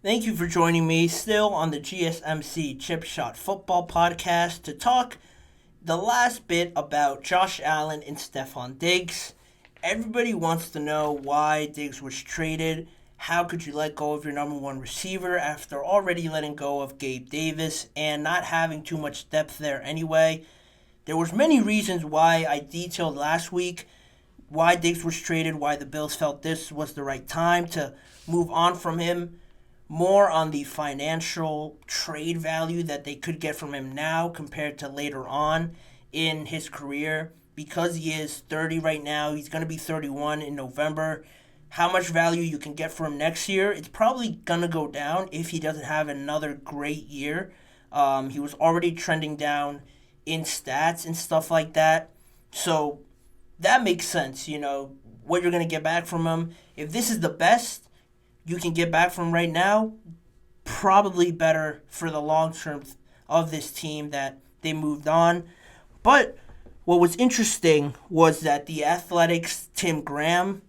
Thank you for joining me still on the GSMC Chip Shot Football Podcast to talk the last bit about Josh Allen and Stefon Diggs. Everybody wants to know why Diggs was traded. How could you let go of your number one receiver after already letting go of Gabe Davis and not having too much depth there anyway? There was many reasons why I detailed last week why Diggs was traded, why the Bills felt this was the right time to move on from him, more on the financial trade value that they could get from him now compared to later on in his career. Because he is 30 right now, he's going to be 31 in November. How much value you can get from him next year, it's probably going to go down if he doesn't have another great year. He was already trending down in stats and stuff like that. So that makes sense, what you're going to get back from him. If this is the best you can get back from right now, probably better for the long term of this team that they moved on. But what was interesting was that the Athletics' Tim Graham,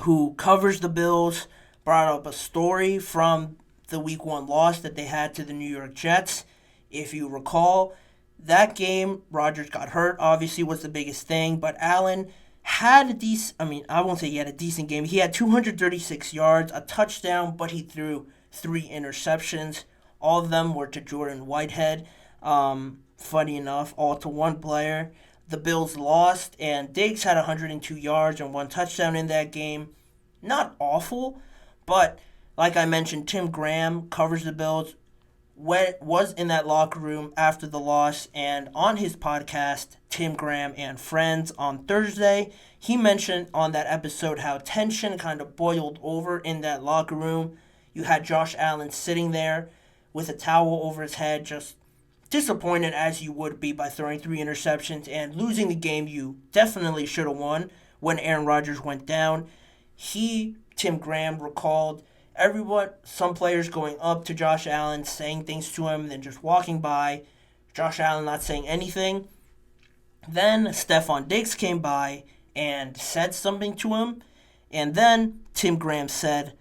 who covers the Bills, brought up a story from the Week 1 loss that they had to the New York Jets. If you recall, that game, Rodgers got hurt, obviously was the biggest thing, but Allen had a decent, I won't say he had a decent game. He had 236 yards, a touchdown, but he threw 3 interceptions. All of them were to Jordan Whitehead. Funny enough, all to one player. The Bills lost, and Diggs had 102 yards and 1 touchdown in that game. Not awful, but like I mentioned, Tim Graham covers the Bills, was in that locker room after the loss, and on his podcast, Tim Graham and Friends, on Thursday, he mentioned on that episode how tension kind of boiled over in that locker room. You had Josh Allen sitting there with a towel over his head, just disappointed as you would be by throwing 3 interceptions and losing the game you definitely should have won when Aaron Rodgers went down. Tim Graham, recalled some players going up to Josh Allen, saying things to him, then just walking by, Josh Allen not saying anything. Then Stefon Diggs came by and said something to him, and then Tim Graham said,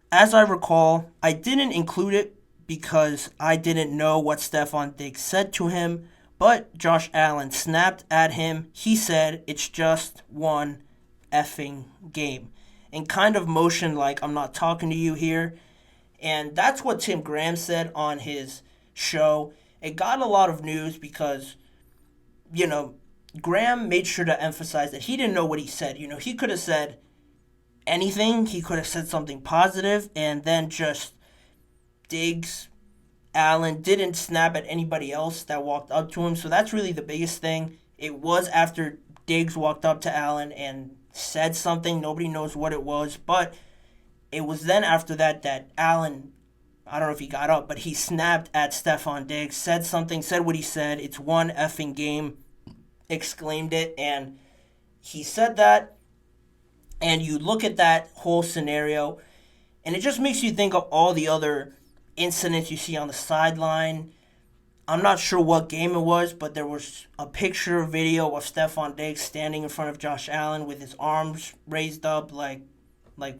"As I recall, I didn't include it because I didn't know what Stefon Diggs said to him, but Josh Allen snapped at him. He said, 'It's just one effing game,' and kind of motioned like, 'I'm not talking to you here.'" And that's what Tim Graham said on his show. It got a lot of news because, Graham made sure to emphasize that he didn't know what he said. He could have said anything. He could have said something positive, and then just Diggs, Allen didn't snap at anybody else that walked up to him. So that's really the biggest thing. It was after Diggs walked up to Allen and said something. Nobody knows what it was, but it was then after that Allen, I don't know if he got up, but he snapped at Stefon Diggs, said something, said what he said. "It's one effing game," exclaimed it, and he said that. And you look at that whole scenario, and it just makes you think of all the other incidents you see on the sideline. I'm not sure what game it was, but there was a picture, video of Stefon Diggs standing in front of Josh Allen with his arms raised up like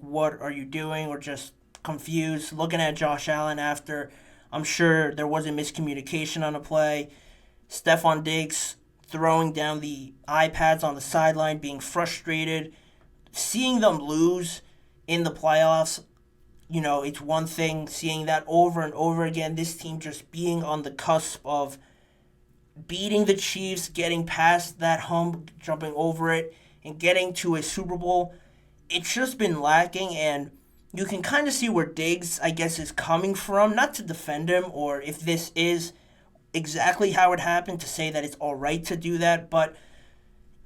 what are you doing? Or just confused, looking at Josh Allen after. I'm sure there wasn't miscommunication on the play. Stefon Diggs throwing down the iPads on the sideline, being frustrated. Seeing them lose in the playoffs, it's one thing. Seeing that over and over again, this team just being on the cusp of beating the Chiefs, getting past that hump, jumping over it, and getting to a Super Bowl, it's just been lacking. And you can kind of see where Diggs, I guess, is coming from. Not to defend him or if this is exactly how it happened, to say that it's all right to do that, but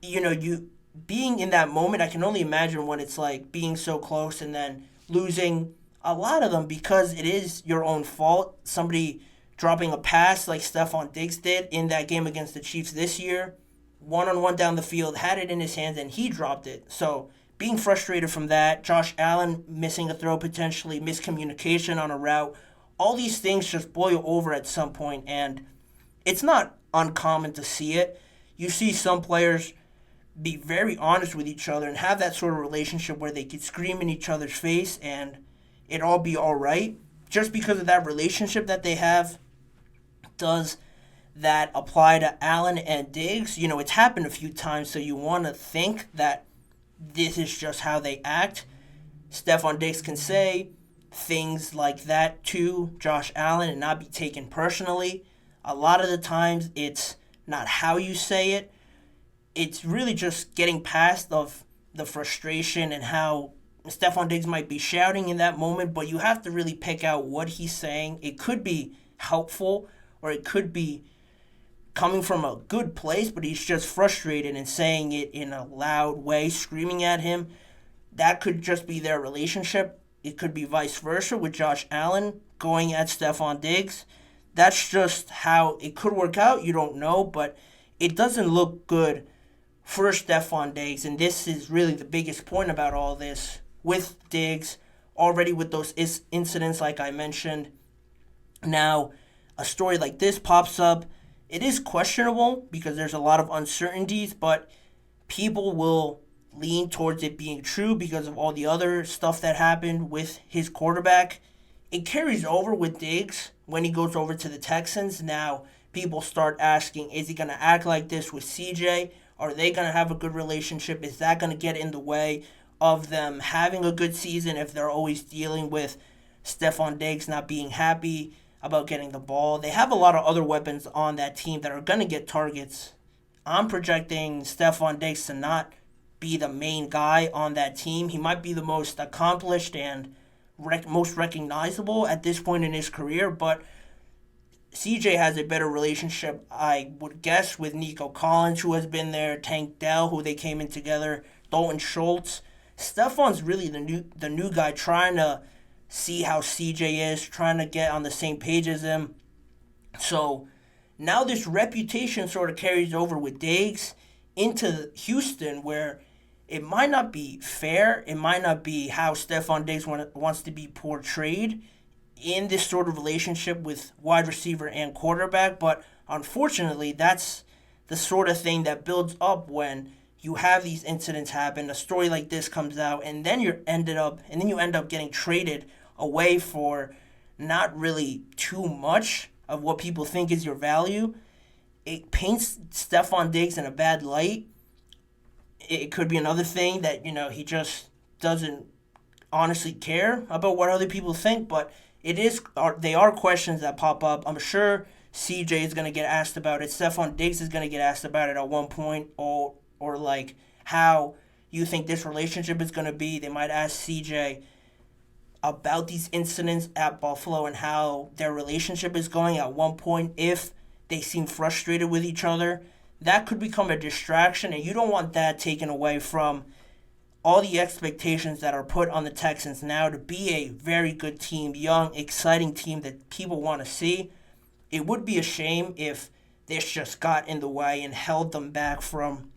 you being in that moment, I can only imagine what it's like being so close and then losing a lot of them because it is your own fault. Somebody dropping a pass like Stefon Diggs did in that game against the Chiefs this year, one-on-one down the field, had it in his hands, and he dropped it. So being frustrated from that, Josh Allen missing a throw potentially, miscommunication on a route, all these things just boil over at some point, and it's not uncommon to see it. You see some players be very honest with each other and have that sort of relationship where they could scream in each other's face and it all be all right. just because of that relationship that they have, does that apply to Allen and Diggs? It's happened a few times, so you want to think that this is just how they act. Stefon Diggs can say things like that to Josh Allen and not be taken personally. A lot of the times, it's not how you say it. It's really just getting past of the frustration and how Stefon Diggs might be shouting in that moment, but you have to really pick out what he's saying. It could be helpful or it could be coming from a good place, but he's just frustrated and saying it in a loud way, screaming at him. That could just be their relationship. It could be vice versa with Josh Allen going at Stefon Diggs. That's just how it could work out. You don't know, but it doesn't look good for Stefon Diggs, and this is really the biggest point about all this with Diggs, already with those incidents like I mentioned. Now, a story like this pops up. It is questionable because there's a lot of uncertainties, but people will lean towards it being true because of all the other stuff that happened with his quarterback. It carries over with Diggs when he goes over to the Texans. Now, people start asking, is he going to act like this with CJ? Are they going to have a good relationship? Is that going to get in the way of them having a good season if they're always dealing with Stefon Diggs not being happy about getting the ball? They have a lot of other weapons on that team that are going to get targets. I'm projecting Stefon Diggs to not be the main guy on that team. He might be the most accomplished and most recognizable at this point in his career, but CJ has a better relationship, I would guess, with Nico Collins, who has been there, Tank Dell, who they came in together, Dalton Schultz. Stefon's really the new guy trying to see how CJ is, trying to get on the same page as him. So now this reputation sort of carries over with Diggs into Houston, where it might not be fair. It might not be how Stefon Diggs wants to be portrayed in this sort of relationship with wide receiver and quarterback, but unfortunately, that's the sort of thing that builds up when you have these incidents happen. A story like this comes out, and then you end up getting traded away for not really too much of what people think is your value. It paints Stefon Diggs in a bad light. It could be another thing that he just doesn't honestly care about what other people think, but they are questions that pop up. I'm sure CJ is going to get asked about it. Stefon Diggs is going to get asked about it at one point, or like how you think this relationship is going to be. They might ask CJ about these incidents at Buffalo and how their relationship is going at one point if they seem frustrated with each other. That could become a distraction, and you don't want that taken away from all the expectations that are put on the Texans now to be a very good team, young, exciting team that people want to see. It would be a shame if this just got in the way and held them back from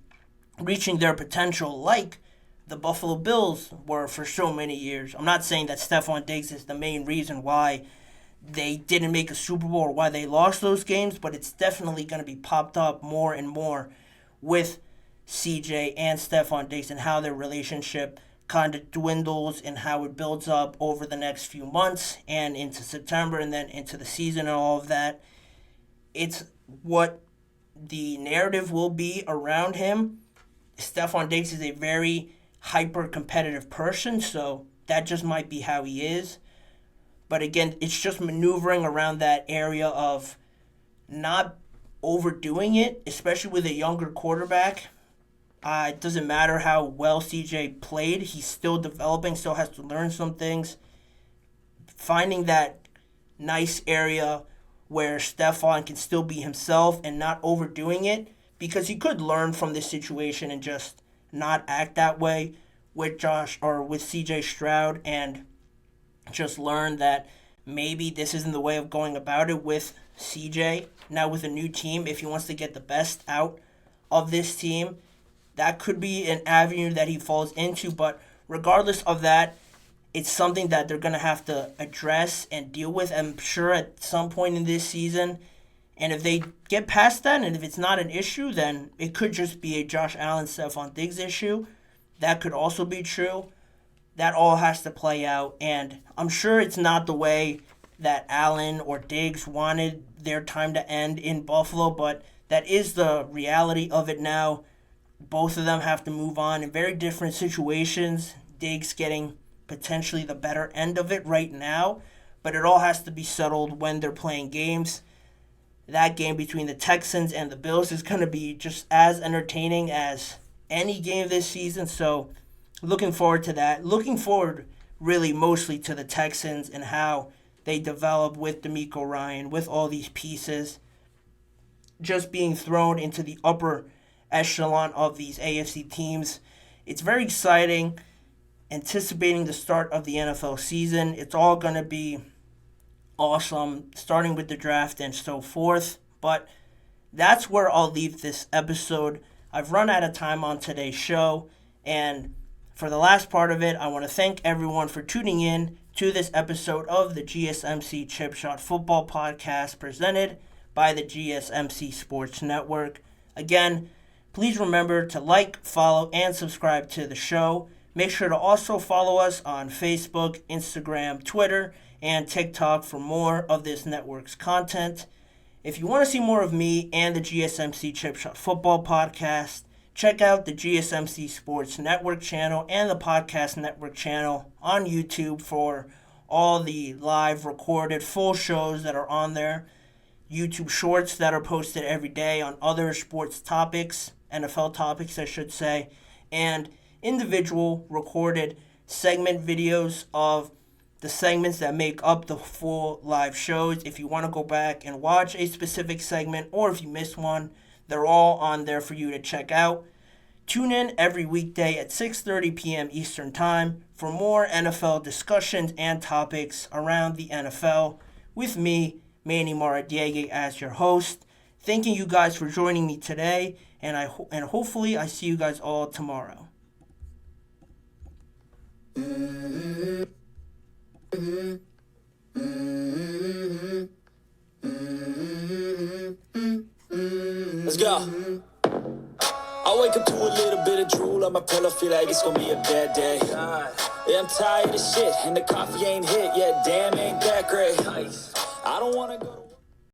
reaching their potential like the Buffalo Bills were for so many years. I'm not saying that Stefon Diggs is the main reason why they didn't make a Super Bowl or why they lost those games, but it's definitely going to be popped up more and more with CJ and Stefon Diggs and how their relationship kind of dwindles and how it builds up over the next few months and into September and then into the season and all of that. It's what the narrative will be around him. Stefon Diggs is a very hyper-competitive person, so that just might be how he is. But again, it's just maneuvering around that area of not overdoing it, especially with a younger quarterback. It doesn't matter how well CJ played. He's still developing, still has to learn some things. Finding that nice area where Stefon can still be himself and not overdoing it, because he could learn from this situation and just not act that way with Josh or with CJ Stroud and just learn that maybe this isn't the way of going about it with CJ. Now with a new team, if he wants to get the best out of this team, that could be an avenue that he falls into. But regardless of that, it's something that they're going to have to address and deal with, I'm sure, at some point in this season. And if they get past that, and if it's not an issue, then it could just be a Josh Allen, Stefon Diggs issue. That could also be true. That all has to play out. And I'm sure it's not the way that Allen or Diggs wanted their time to end in Buffalo, but that is the reality of it now. Both of them have to move on in very different situations. Diggs getting potentially the better end of it right now, but it all has to be settled when they're playing games. That game between the Texans and the Bills is going to be just as entertaining as any game this season, so looking forward to that. Looking forward really mostly to the Texans and how they develop with DeMeco Ryan, with all these pieces just being thrown into the upper echelon of these AFC teams. It's very exciting, anticipating the start of the NFL season. It's all going to be awesome, starting with the draft and so forth. But that's where I'll leave this episode. I've run out of time on today's show, and for the last part of it, I want to thank everyone for tuning in to this episode of the GSMC Chip Shot Football Podcast presented by the GSMC Sports Network. Again, please remember to like, follow, and subscribe to the show. Make sure to also follow us on Facebook, Instagram, Twitter, and TikTok for more of this network's content. If you want to see more of me and the GSMC Chip Shot Football Podcast, check out the GSMC Sports Network channel and the Podcast Network channel on YouTube for all the live recorded full shows that are on there. YouTube shorts that are posted every day on other sports topics, NFL topics I should say, and individual recorded segment videos of the segments that make up the full live shows. If you want to go back and watch a specific segment or if you missed one, they're all on there for you to check out. Tune in every weekday at 6:30 p.m. Eastern Time for more NFL discussions and topics around the NFL with me, Manny Maradiaga, as your host. Thanking you guys for joining me today, and hopefully I see you guys all tomorrow. Let's go. I wake up to a little bit of drool on my pillow, feel like it's gonna be a bad day. Yeah, I'm tired of shit, and the coffee ain't hit yet. Damn, ain't that great. I don't wanna go to